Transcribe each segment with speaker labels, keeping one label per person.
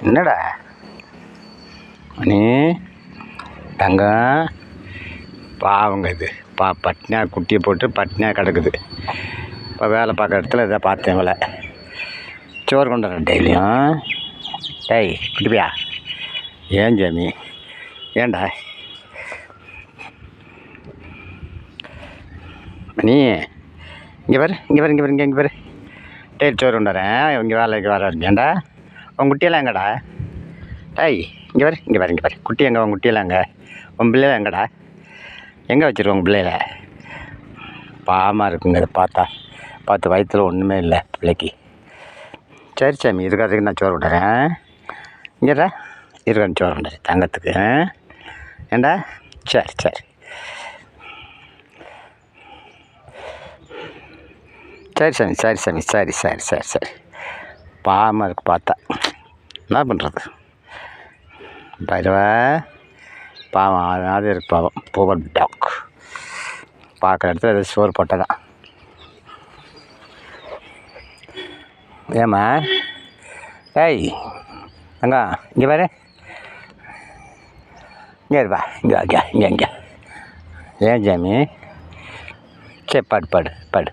Speaker 1: என்னடா மணி தங்கம் பாவங்க இது பட்னியாக குட்டியை போட்டு பட்னியாக கிடக்குது. இப்போ வேலை பார்க்குற இடத்துல இதை பார்த்தேன் வேலை சோறு கொண்டு வரேன் டெய்லியும். டேய் குட்டிப்பியா, ஏன் ஜாமி ஏன்டா மணி இங்கே பாரு இங்கே பாரு இங்கே பாரு இங்கே பாரு டெய்லி சோறு கொண்டு வரேன். இங்கே வேலைக்கு வர ஏன்டா உன் குட்டியெல்லாம் எங்கடா? டேய் இங்கே பாரு இங்கே பாரு இங்கே பாரு குட்டி எங்கே? உன் குட்டியெல்லாம் எங்கே? உன் பிள்ளைலாம் எங்கடா? எங்கே வச்சுருவோம் உங்கள் பிள்ளையில? பாவமாக இருக்குங்க இதை பார்த்து வயிற்றுல ஒன்றுமே இல்லை பிள்ளைக்கு. சரி சாமி இருக்கிறதுக்கு நான் சோறு கொண்டுறேன். இங்கேடா இருக்கிற சோறு கொண்டுறேன் தங்கத்துக்கு. ஏண்டா சரி சரி சரி சாமி சரி சாமி சரி சரி சரி சரி பாவமாக இருக்கு பார்த்தா. என்ன பண்ணுறது? பைரவா பாவம் அது இருக்கு பாவம். புவர் டாக் பார்க்குற இடத்துல ஏதோ சோறு போட்டதான். ஏம்மா டேய் அங்க இங்கே பாரு இங்கே இருப்பா இங்கே இங்கே இங்கே இங்கே ஏன் ஜாமி? சரி பாடு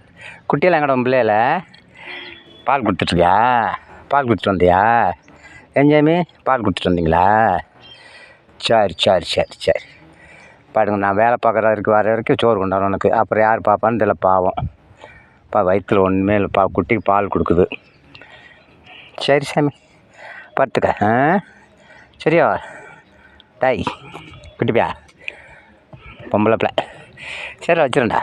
Speaker 1: குட்டியெல்லாம் எங்கடா உன் பிள்ளையில? பால் கொடுத்துட்ருக்கியா? பால் கொடுத்துட்டு வந்தியா? ஏன் ஜாமி பால் கொடுத்துட்டு வந்தீங்களா? சரி சரி சரி சரி பாடுங்க. நான் வேலை பார்க்குறதுக்கு வர வரைக்கும் சோறு கொண்டாடும் உனக்கு. அப்புறம் யார் பார்ப்பான்னு தெரியல பாவம். வயிற்றில் ஒன்றுமே இல்லை குட்டிக்கு பால் கொடுக்குது. சரி சாமி பார்த்துக்க. சரியா டாய் குட்டிப்பியா பொம்பளை பிள்ளை. சரி வச்சுருண்டா.